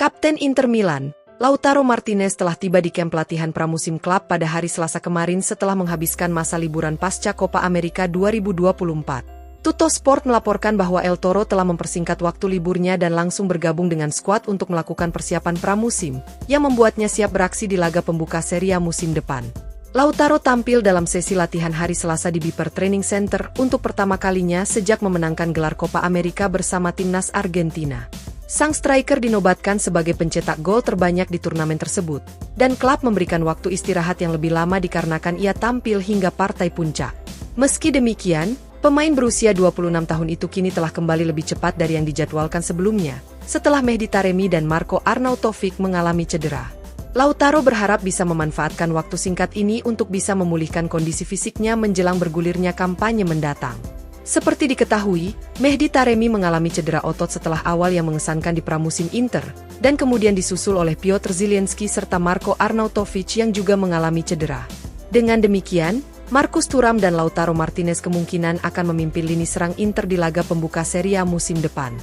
Kapten Inter Milan, Lautaro Martinez telah tiba di kamp latihan pramusim klub pada hari Selasa kemarin setelah menghabiskan masa liburan pasca Copa America 2024. Tuttosport melaporkan bahwa El Toro telah mempersingkat waktu liburnya dan langsung bergabung dengan skuad untuk melakukan persiapan pramusim, yang membuatnya siap beraksi di laga pembuka Serie A musim depan. Lautaro tampil dalam sesi latihan hari Selasa di Biper Training Center untuk pertama kalinya sejak memenangkan gelar Copa America bersama timnas Argentina. Sang striker dinobatkan sebagai pencetak gol terbanyak di turnamen tersebut, dan klub memberikan waktu istirahat yang lebih lama dikarenakan ia tampil hingga partai puncak. Meski demikian, pemain berusia 26 tahun itu kini telah kembali lebih cepat dari yang dijadwalkan sebelumnya, setelah Mehdi Taremi dan Marco Arnautovic mengalami cedera. Lautaro berharap bisa memanfaatkan waktu singkat ini untuk bisa memulihkan kondisi fisiknya menjelang bergulirnya kampanye mendatang. Seperti diketahui, Mehdi Taremi mengalami cedera otot setelah awal yang mengesankan di pramusim Inter, dan kemudian disusul oleh Piotr Zielinski serta Marco Arnautovic yang juga mengalami cedera. Dengan demikian, Marcus Thuram dan Lautaro Martinez kemungkinan akan memimpin lini serang Inter di laga pembuka Serie A musim depan.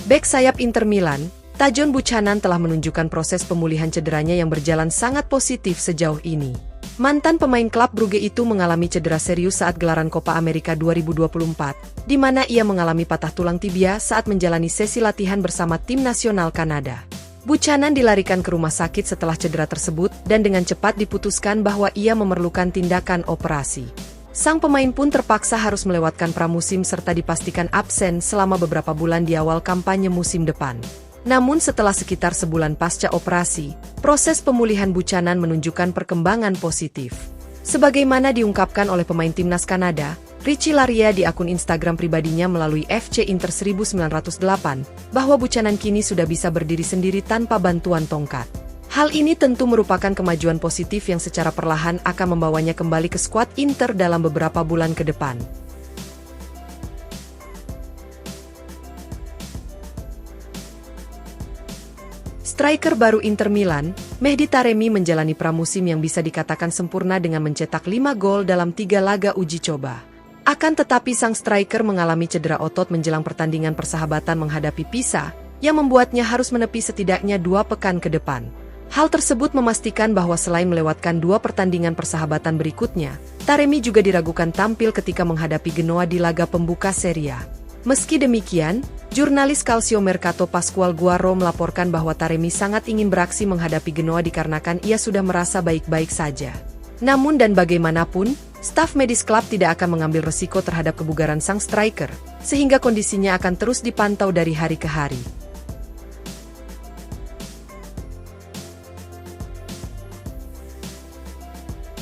Bek sayap Inter Milan, Tajon Buchanan telah menunjukkan proses pemulihan cederanya yang berjalan sangat positif sejauh ini. Mantan pemain klub Brugge itu mengalami cedera serius saat gelaran Copa America 2024, di mana ia mengalami patah tulang tibia saat menjalani sesi latihan bersama tim nasional Kanada. Buchanan dilarikan ke rumah sakit setelah cedera tersebut dan dengan cepat diputuskan bahwa ia memerlukan tindakan operasi. Sang pemain pun terpaksa harus melewatkan pramusim serta dipastikan absen selama beberapa bulan di awal kampanye musim depan. Namun setelah sekitar sebulan pasca operasi, proses pemulihan Buchanan menunjukkan perkembangan positif. Sebagaimana diungkapkan oleh pemain timnas Kanada, Richie Laryea di akun Instagram pribadinya melalui FC Inter 1908, bahwa Buchanan kini sudah bisa berdiri sendiri tanpa bantuan tongkat. Hal ini tentu merupakan kemajuan positif yang secara perlahan akan membawanya kembali ke skuad Inter dalam beberapa bulan ke depan. Striker baru Inter Milan, Mehdi Taremi menjalani pramusim yang bisa dikatakan sempurna dengan mencetak 5 gol dalam 3 laga uji coba. Akan tetapi sang striker mengalami cedera otot menjelang pertandingan persahabatan menghadapi Pisa, yang membuatnya harus menepi setidaknya 2 pekan ke depan. Hal tersebut memastikan bahwa selain melewatkan 2 pertandingan persahabatan berikutnya, Taremi juga diragukan tampil ketika menghadapi Genoa di laga pembuka Serie A. Meski demikian, jurnalis Calcio Mercato Pasqual Guaro melaporkan bahwa Taremi sangat ingin beraksi menghadapi Genoa dikarenakan ia sudah merasa baik-baik saja. Namun dan bagaimanapun, staf medis klub tidak akan mengambil resiko terhadap kebugaran sang striker, sehingga kondisinya akan terus dipantau dari hari ke hari.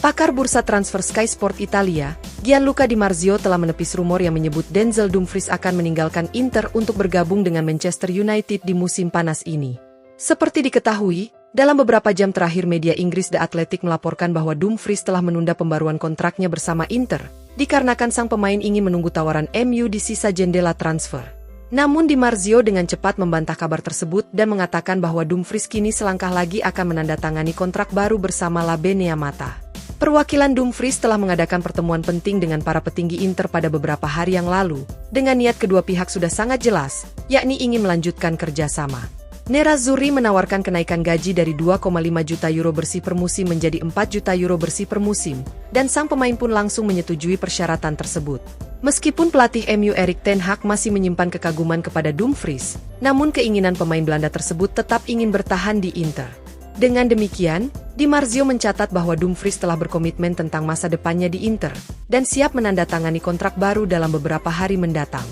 Pakar bursa transfer Sky Sport Italia, Gianluca Di Marzio telah menepis rumor yang menyebut Denzel Dumfries akan meninggalkan Inter untuk bergabung dengan Manchester United di musim panas ini. Seperti diketahui, dalam beberapa jam terakhir media Inggris The Athletic melaporkan bahwa Dumfries telah menunda pembaruan kontraknya bersama Inter, dikarenakan sang pemain ingin menunggu tawaran MU di sisa jendela transfer. Namun Di Marzio dengan cepat membantah kabar tersebut dan mengatakan bahwa Dumfries kini selangkah lagi akan menandatangani kontrak baru bersama La Beneamata. Perwakilan Dumfries telah mengadakan pertemuan penting dengan para petinggi Inter pada beberapa hari yang lalu, dengan niat kedua pihak sudah sangat jelas, yakni ingin melanjutkan kerjasama. Nerazzurri menawarkan kenaikan gaji dari 2,5 juta euro bersih per musim menjadi 4 juta euro bersih per musim, dan sang pemain pun langsung menyetujui persyaratan tersebut. Meskipun pelatih MU Erik ten Hag masih menyimpan kekaguman kepada Dumfries, namun keinginan pemain Belanda tersebut tetap ingin bertahan di Inter. Dengan demikian, Di Marzio mencatat bahwa Dumfries telah berkomitmen tentang masa depannya di Inter, dan siap menandatangani kontrak baru dalam beberapa hari mendatang.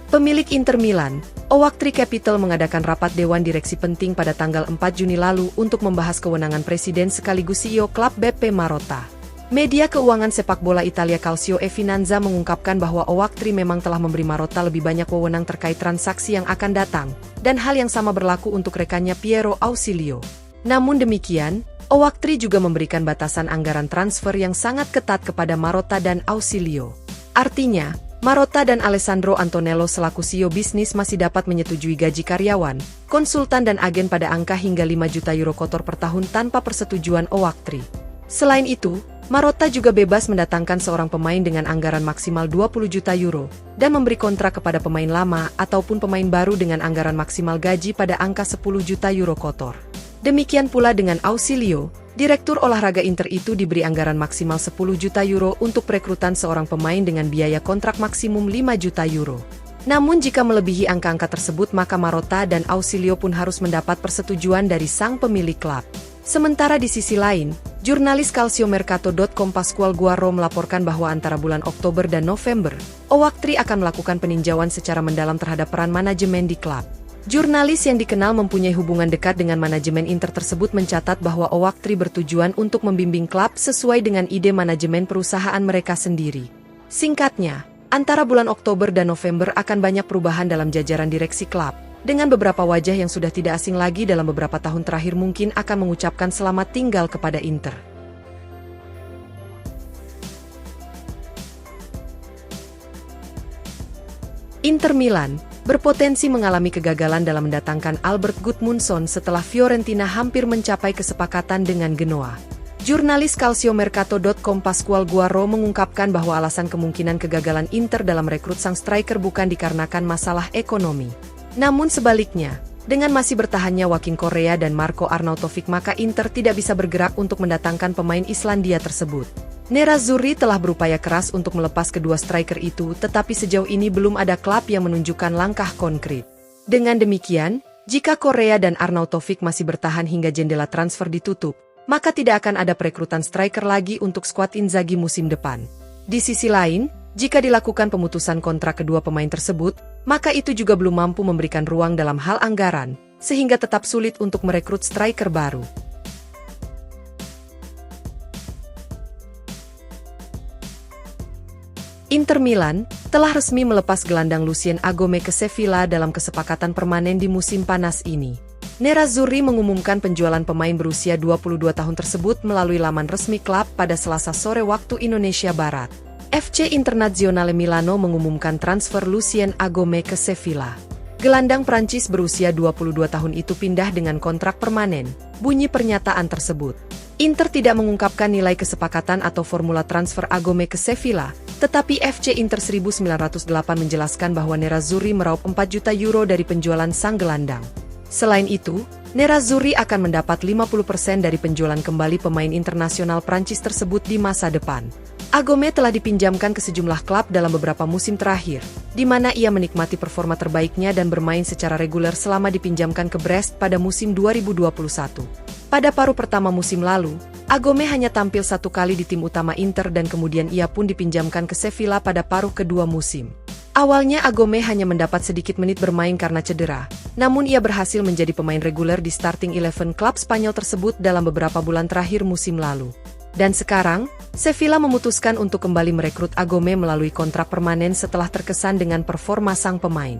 Pemilik Inter Milan, Oaktree Capital mengadakan rapat Dewan Direksi penting pada tanggal 4 Juni lalu untuk membahas kewenangan Presiden sekaligus CEO klub Beppe Marotta. Media keuangan sepak bola Italia Calcio e Finanza mengungkapkan bahwa Oaktree memang telah memberi Marotta lebih banyak wewenang terkait transaksi yang akan datang, dan hal yang sama berlaku untuk rekannya Piero Ausilio. Namun demikian, Oaktree juga memberikan batasan anggaran transfer yang sangat ketat kepada Marotta dan Ausilio. Artinya, Marotta dan Alessandro Antonello selaku CEO bisnis masih dapat menyetujui gaji karyawan, konsultan dan agen pada angka hingga 5 juta euro kotor per tahun tanpa persetujuan Oaktree. Selain itu, Marotta juga bebas mendatangkan seorang pemain dengan anggaran maksimal 20 juta euro dan memberi kontrak kepada pemain lama ataupun pemain baru dengan anggaran maksimal gaji pada angka 10 juta euro kotor. Demikian pula dengan Ausilio, direktur olahraga Inter itu diberi anggaran maksimal 10 juta euro untuk perekrutan seorang pemain dengan biaya kontrak maksimum 5 juta euro. Namun jika melebihi angka-angka tersebut maka Marotta dan Ausilio pun harus mendapat persetujuan dari sang pemilik klub. Sementara di sisi lain, jurnalis calciomercato.com Pasquale Guarro melaporkan bahwa antara bulan Oktober dan November, Oaktree akan melakukan peninjauan secara mendalam terhadap peran manajemen di klub. Jurnalis yang dikenal mempunyai hubungan dekat dengan manajemen Inter tersebut mencatat bahwa Oaktree bertujuan untuk membimbing klub sesuai dengan ide manajemen perusahaan mereka sendiri. Singkatnya, antara bulan Oktober dan November akan banyak perubahan dalam jajaran direksi klub, dengan beberapa wajah yang sudah tidak asing lagi dalam beberapa tahun terakhir mungkin akan mengucapkan selamat tinggal kepada Inter. Inter Milan berpotensi mengalami kegagalan dalam mendatangkan Albert Gudmundsson setelah Fiorentina hampir mencapai kesepakatan dengan Genoa. Jurnalis calciomercato.com Pasquale Guarro mengungkapkan bahwa alasan kemungkinan kegagalan Inter dalam rekrut sang striker bukan dikarenakan masalah ekonomi. Namun sebaliknya, dengan masih bertahannya Joaquin Correa dan Marco Arnautovic maka Inter tidak bisa bergerak untuk mendatangkan pemain Islandia tersebut. Nerazzurri telah berupaya keras untuk melepas kedua striker itu tetapi sejauh ini belum ada klub yang menunjukkan langkah konkret. Dengan demikian, jika Correa dan Arnautovic masih bertahan hingga jendela transfer ditutup, maka tidak akan ada perekrutan striker lagi untuk skuad Inzaghi musim depan. Di sisi lain, jika dilakukan pemutusan kontrak kedua pemain tersebut, maka itu juga belum mampu memberikan ruang dalam hal anggaran, sehingga tetap sulit untuk merekrut striker baru. Inter Milan telah resmi melepas gelandang Lucien Agome ke Sevilla dalam kesepakatan permanen di musim panas ini. Nerazzurri mengumumkan penjualan pemain berusia 22 tahun tersebut melalui laman resmi klub pada Selasa sore waktu Indonesia Barat. FC Internazionale Milano mengumumkan transfer Lucien Agome ke Sevilla. Gelandang Prancis berusia 22 tahun itu pindah dengan kontrak permanen, bunyi pernyataan tersebut. Inter tidak mengungkapkan nilai kesepakatan atau formula transfer Agome ke Sevilla, tetapi FC Inter 1908 menjelaskan bahwa Nerazzurri meraup 4 juta euro dari penjualan sang gelandang. Selain itu, Nerazzurri akan mendapat 50% dari penjualan kembali pemain internasional Prancis tersebut di masa depan. Agome telah dipinjamkan ke sejumlah klub dalam beberapa musim terakhir, di mana ia menikmati performa terbaiknya dan bermain secara reguler selama dipinjamkan ke Brest pada musim 2021. Pada paruh pertama musim lalu, Agome hanya tampil satu kali di tim utama Inter dan kemudian ia pun dipinjamkan ke Sevilla pada paruh kedua musim. Awalnya Agome hanya mendapat sedikit menit bermain karena cedera, namun ia berhasil menjadi pemain reguler di starting 11 klub Spanyol tersebut dalam beberapa bulan terakhir musim lalu. Dan sekarang, Sevilla memutuskan untuk kembali merekrut Agome melalui kontrak permanen setelah terkesan dengan performa sang pemain.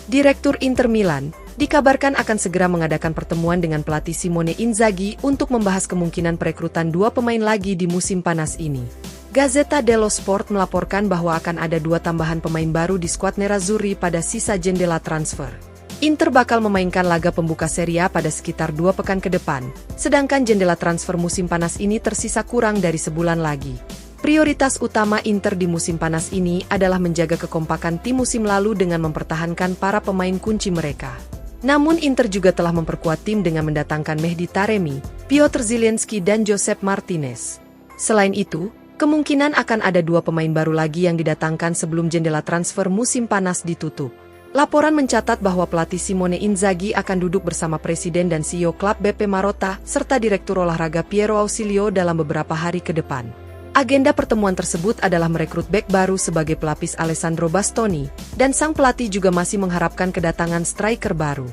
Direktur Inter Milan dikabarkan akan segera mengadakan pertemuan dengan pelatih Simone Inzaghi untuk membahas kemungkinan perekrutan dua pemain lagi di musim panas ini. Gazzetta dello Sport melaporkan bahwa akan ada 2 tambahan pemain baru di skuad Nerazzurri pada sisa jendela transfer. Inter bakal memainkan laga pembuka Serie A pada sekitar 2 pekan ke depan, sedangkan jendela transfer musim panas ini tersisa kurang dari sebulan lagi. Prioritas utama Inter di musim panas ini adalah menjaga kekompakan tim musim lalu dengan mempertahankan para pemain kunci mereka. Namun Inter juga telah memperkuat tim dengan mendatangkan Mehdi Taremi, Piotr Zielinski dan Josep Martinez. Selain itu, kemungkinan akan ada 2 pemain baru lagi yang didatangkan sebelum jendela transfer musim panas ditutup. Laporan mencatat bahwa pelatih Simone Inzaghi akan duduk bersama Presiden dan CEO klub Beppe Marotta serta Direktur Olahraga Piero Ausilio dalam beberapa hari ke depan. Agenda pertemuan tersebut adalah merekrut bek baru sebagai pelapis Alessandro Bastoni, dan sang pelatih juga masih mengharapkan kedatangan striker baru.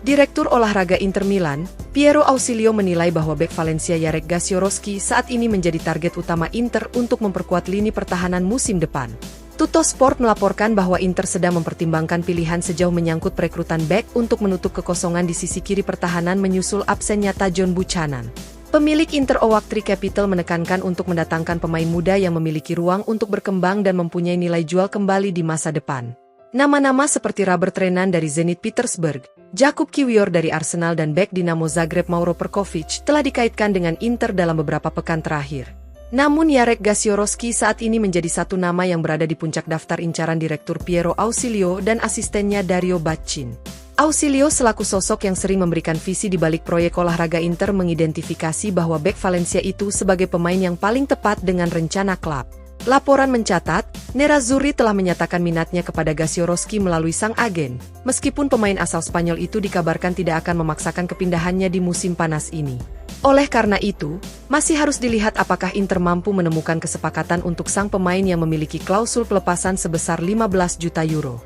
Direktur Olahraga Inter Milan, Piero Ausilio menilai bahwa bek Valencia Jarek Gasiorowski saat ini menjadi target utama Inter untuk memperkuat lini pertahanan musim depan. Tuttosport melaporkan bahwa Inter sedang mempertimbangkan pilihan sejauh menyangkut perekrutan bek untuk menutup kekosongan di sisi kiri pertahanan menyusul absennya Tajon Buchanan. Pemilik Inter Oak Tree Capital menekankan untuk mendatangkan pemain muda yang memiliki ruang untuk berkembang dan mempunyai nilai jual kembali di masa depan. Nama-nama seperti Robert Renan dari Zenit Petersburg, Jakub Kiwior dari Arsenal dan bek Dinamo Zagreb Mauro Perkovic telah dikaitkan dengan Inter dalam beberapa pekan terakhir. Namun Jarek Gasiorowski saat ini menjadi satu nama yang berada di puncak daftar incaran Direktur Piero Ausilio dan asistennya Dario Bacin. Ausilio selaku sosok yang sering memberikan visi di balik proyek olahraga Inter mengidentifikasi bahwa bek Valencia itu sebagai pemain yang paling tepat dengan rencana klub. Laporan mencatat, Nerazzurri telah menyatakan minatnya kepada Gasiorowski melalui sang agen, meskipun pemain asal Spanyol itu dikabarkan tidak akan memaksakan kepindahannya di musim panas ini. Oleh karena itu, masih harus dilihat apakah Inter mampu menemukan kesepakatan untuk sang pemain yang memiliki klausul pelepasan sebesar 15 juta euro.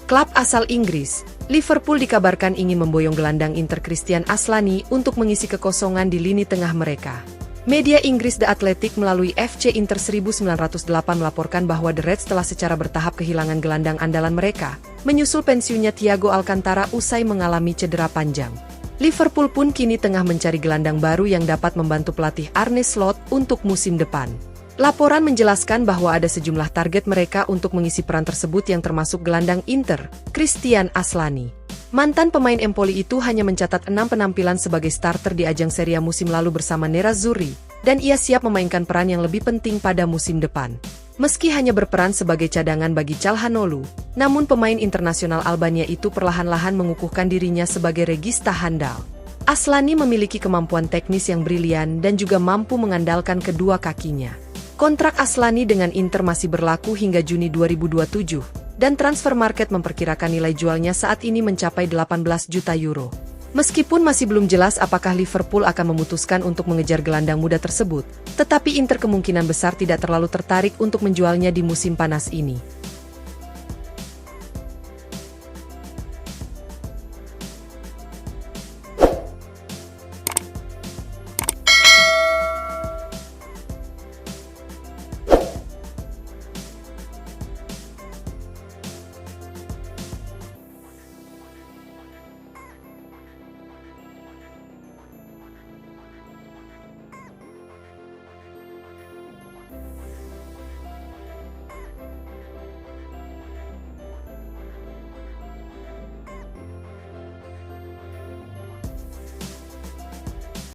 Klub asal Inggris, Liverpool dikabarkan ingin memboyong gelandang Inter Christian Aslani untuk mengisi kekosongan di lini tengah mereka. Media Inggris The Athletic melalui FC Inter 1908 melaporkan bahwa The Reds telah secara bertahap kehilangan gelandang andalan mereka, menyusul pensiunnya Thiago Alcantara usai mengalami cedera panjang. Liverpool pun kini tengah mencari gelandang baru yang dapat membantu pelatih Arne Slot untuk musim depan. Laporan menjelaskan bahwa ada sejumlah target mereka untuk mengisi peran tersebut yang termasuk gelandang Inter, Christian Aslani. Mantan pemain Empoli itu hanya mencatat 6 penampilan sebagai starter di ajang Serie A musim lalu bersama Nerazzurri, dan ia siap memainkan peran yang lebih penting pada musim depan. Meski hanya berperan sebagai cadangan bagi Calhanoglu, namun pemain internasional Albania itu perlahan-lahan mengukuhkan dirinya sebagai regista handal. Aslani memiliki kemampuan teknis yang brilian dan juga mampu mengandalkan kedua kakinya. Kontrak Aslani dengan Inter masih berlaku hingga Juni 2027. Dan transfer market memperkirakan nilai jualnya saat ini mencapai 18 juta euro. Meskipun masih belum jelas apakah Liverpool akan memutuskan untuk mengejar gelandang muda tersebut, tetapi Inter kemungkinan besar tidak terlalu tertarik untuk menjualnya di musim panas ini.